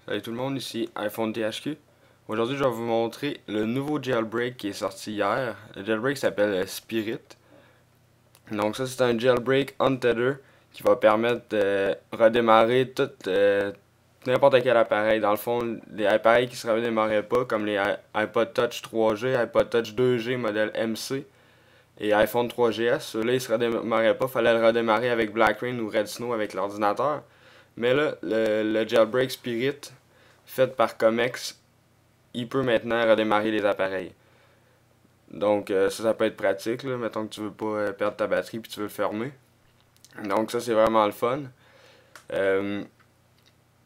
Salut tout le monde, ici iPhone THQ. Aujourd'hui, je vais vous montrer le nouveau jailbreak qui est sorti hier. Le jailbreak s'appelle Spirit. Donc ça, c'est un jailbreak untether qui va permettre de redémarrer n'importe quel appareil. Dans le fond, les appareils qui ne se redémarraient pas, comme les iPod Touch 3G, iPod Touch 2G modèle MC et iPhone 3GS, ceux-là, ils ne se redémarraient pas. Il fallait le redémarrer avec BlackRain ou Red Snow avec l'ordinateur. Mais là, le jailbreak Spirit, fait par Comex, il peut maintenant redémarrer les appareils. Donc ça peut être pratique, là. Mettons que tu veux pas perdre ta batterie puis tu veux le fermer. Donc ça, c'est vraiment le fun. Dans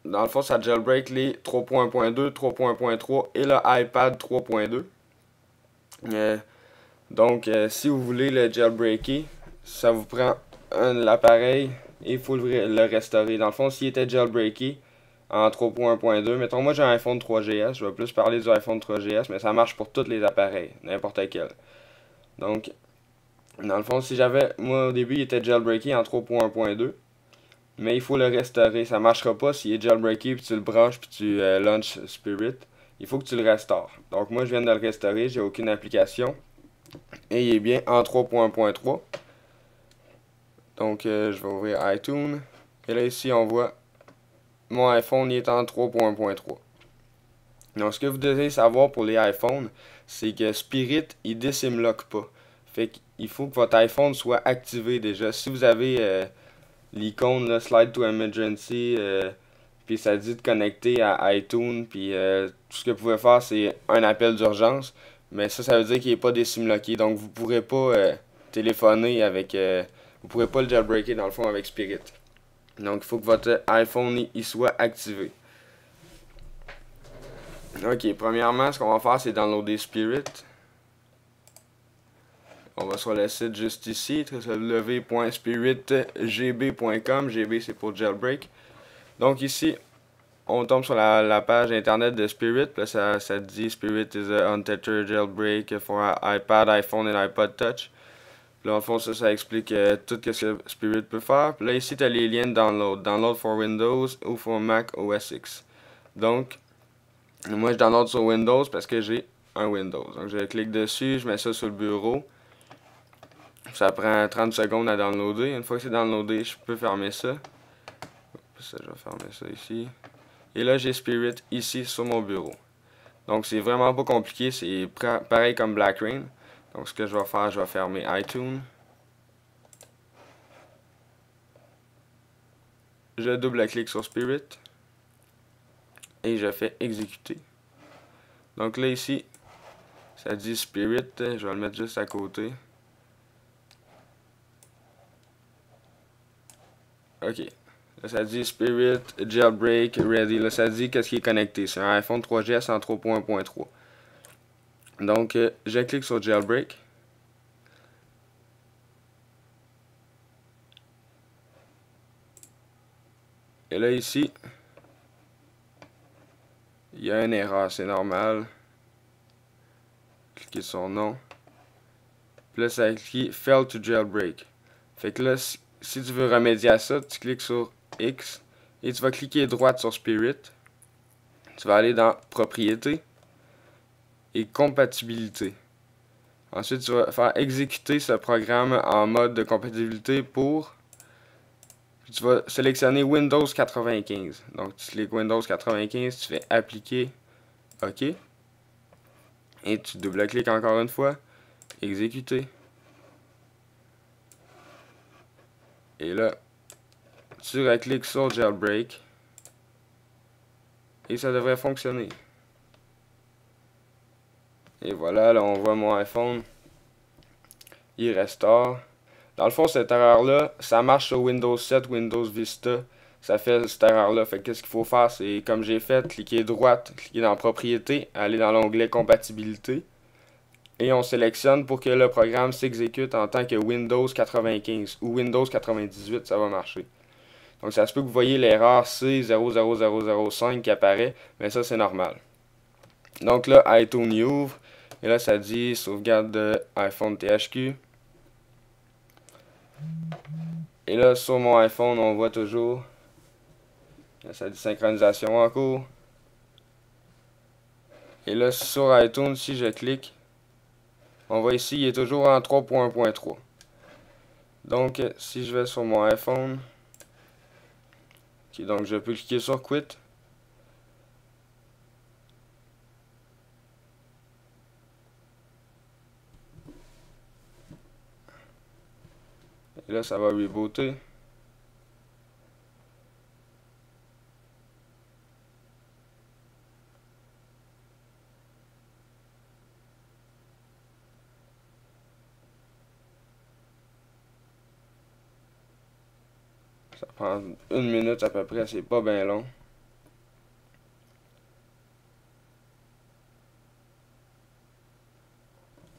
le fond, ça jailbreak les 3.2, 3.3 et le iPad 3.2. Donc si vous voulez le jailbreaker, ça vous prend l'appareil et il faut le restaurer. Dans le fond, s'il était jailbreaké en 3.1.2, mettons moi j'ai un iPhone 3GS, je vais plus parler du iPhone 3GS, mais ça marche pour tous les appareils, n'importe quel. Donc, dans le fond, si j'avais, moi au début il était jailbreaké en 3.1.2, mais il faut le restaurer. Ça marchera pas s'il est jailbreaké puis tu le branches puis tu launches Spirit. Il faut que tu le restaures. Donc moi je viens de le restaurer, j'ai aucune application. Et il est bien en 3.1.3. Donc je vais ouvrir iTunes. Et là ici on voit mon iPhone il est en 3.1.3. Donc ce que vous devez savoir pour les iPhones, c'est que Spirit il désimlock pas. Fait qu'il faut que votre iPhone soit activé déjà. Si vous avez l'icône Slide to Emergency, puis ça dit de connecter à iTunes, puis tout ce que vous pouvez faire c'est un appel d'urgence. Mais ça veut dire qu'il n'est pas désimlocké. Donc vous ne pourrez pas téléphoner avec... vous pourrez pas le jailbreaker dans le fond avec Spirit. Donc il faut que votre iPhone il soit activé. Ok, premièrement, ce qu'on va faire, c'est downloader Spirit. On va sur le site juste ici, www.spiritgb.com. GB, c'est pour jailbreak. Donc ici, on tombe sur la page internet de Spirit. Là, ça dit Spirit is a untethered jailbreak for iPad, iPhone et iPod Touch. Là, en fond, ça explique tout ce que Spirit peut faire. Puis là, ici, tu as les liens de download. Download for Windows ou for Mac OS X. Donc, moi, je download sur Windows parce que j'ai un Windows. Donc, je clique dessus, je mets ça sur le bureau. Ça prend 30 secondes à downloader. Une fois que c'est downloadé, je peux fermer ça. Je vais fermer ça ici. Et là, j'ai Spirit ici sur mon bureau. Donc, c'est vraiment pas compliqué. C'est pareil comme BlackRain. Donc, ce que je vais faire, je vais fermer iTunes. Je double-clique sur Spirit. Et je fais exécuter. Donc là, ici, ça dit Spirit. Je vais le mettre juste à côté. Ok. Là, ça dit Spirit Jailbreak Ready. Là, ça dit qu'est-ce qui est connecté. C'est un iPhone 3GS en 3.1.3. Donc, je clique sur Jailbreak. Et là, ici, il y a une erreur. C'est normal. Cliquez sur non. Puis là, ça écrit Fail to Jailbreak. Fait que là, si tu veux remédier à ça, tu cliques sur X et tu vas cliquer droite sur Spirit. Tu vas aller dans Propriétés et Compatibilité. Ensuite, tu vas faire exécuter ce programme en mode de compatibilité pour... Puis tu vas sélectionner Windows 95. Donc, tu cliques Windows 95, tu fais Appliquer, OK. Et tu double-cliques encore une fois, Exécuter. Et là, tu recliques sur Jailbreak. Et ça devrait fonctionner. Et voilà, là on voit mon iPhone. Il restaure. Dans le fond, cette erreur-là, ça marche sur Windows 7, Windows Vista. Ça fait cette erreur-là. Fait que qu'est-ce qu'il faut faire? C'est comme j'ai fait, cliquer droite, cliquer dans Propriétés, aller dans l'onglet Compatibilité. Et on sélectionne pour que le programme s'exécute en tant que Windows 95 ou Windows 98, ça va marcher. Donc ça se peut que vous voyez l'erreur C00005 qui apparaît, mais ça c'est normal. Donc là, iTunes ouvre, et là ça dit sauvegarde de iPhone THQ. Et là sur mon iPhone, on voit toujours, là, ça dit synchronisation en cours. Et là, sur iTunes, si je clique, on voit ici, il est toujours en 3.1.3. Donc, si je vais sur mon iPhone, okay, donc je peux cliquer sur Quit. Et là, ça va rebooter. Ça prend 1 minute à peu près, c'est pas bien long.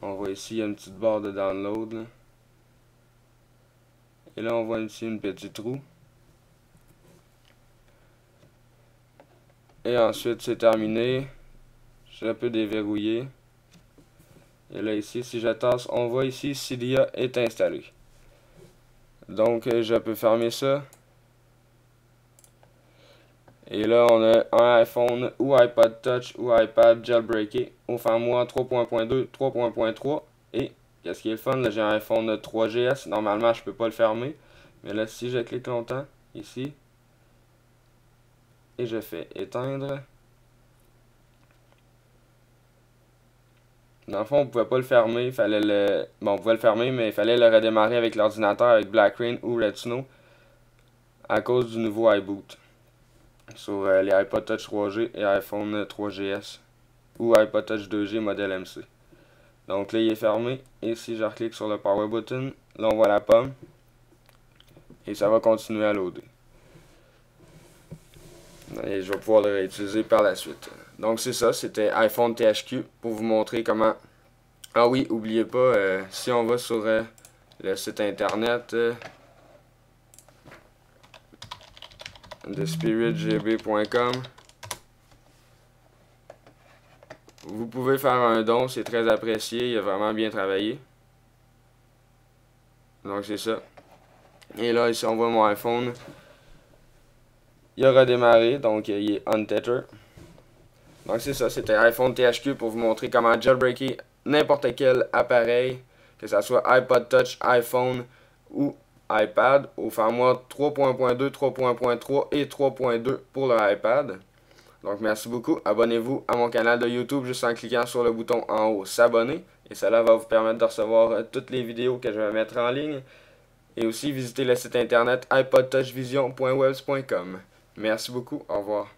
On voit ici, il y a une petite barre de download. Là. Et là, on voit ici une petite roue. Et ensuite, c'est terminé. Je peux déverrouiller. Et là, ici, si je tasse, on voit ici, Cydia est installé. Donc, je peux fermer ça. Et là, on a un iPhone ou iPod Touch ou iPad jailbreaké au firmware 3.2, 3.3. Et, qu'est-ce qui est le fun, là, j'ai un iPhone 3GS. Normalement, je peux pas le fermer. Mais là, si je clique longtemps, ici, et je fais éteindre. Dans le fond, on pouvait pas le fermer, il fallait le... Bon, on pouvait le fermer, mais il fallait le redémarrer avec l'ordinateur, avec Black Rain ou Red Snow, à cause du nouveau iBoot. Sur les iPod Touch 3G et iPhone 3GS, ou iPod Touch 2G modèle MC. Donc là, il est fermé, et si je reclique sur le Power Button, là on voit la pomme, et ça va continuer à loader. Et je vais pouvoir le réutiliser par la suite. Donc c'est ça, c'était iPhone THQ pour vous montrer comment... Ah oui, oubliez pas, si on va sur le site internet thespiritgb.com, vous pouvez faire un don, c'est très apprécié, il a vraiment bien travaillé. Donc c'est ça. Et là, ici on voit mon iPhone. Il a redémarré, donc il est untether. Donc c'est ça, c'était iPhone THQ pour vous montrer comment jailbreaker n'importe quel appareil, que ce soit iPod Touch, iPhone ou iPad, au firmware 3.2, 3.3 et 3.2 pour le iPad. Donc merci beaucoup, abonnez-vous à mon canal de YouTube juste en cliquant sur le bouton en haut s'abonner, et cela va vous permettre de recevoir toutes les vidéos que je vais mettre en ligne, et aussi visiter le site internet iPodTouchvision.webs.com. Merci beaucoup, au revoir.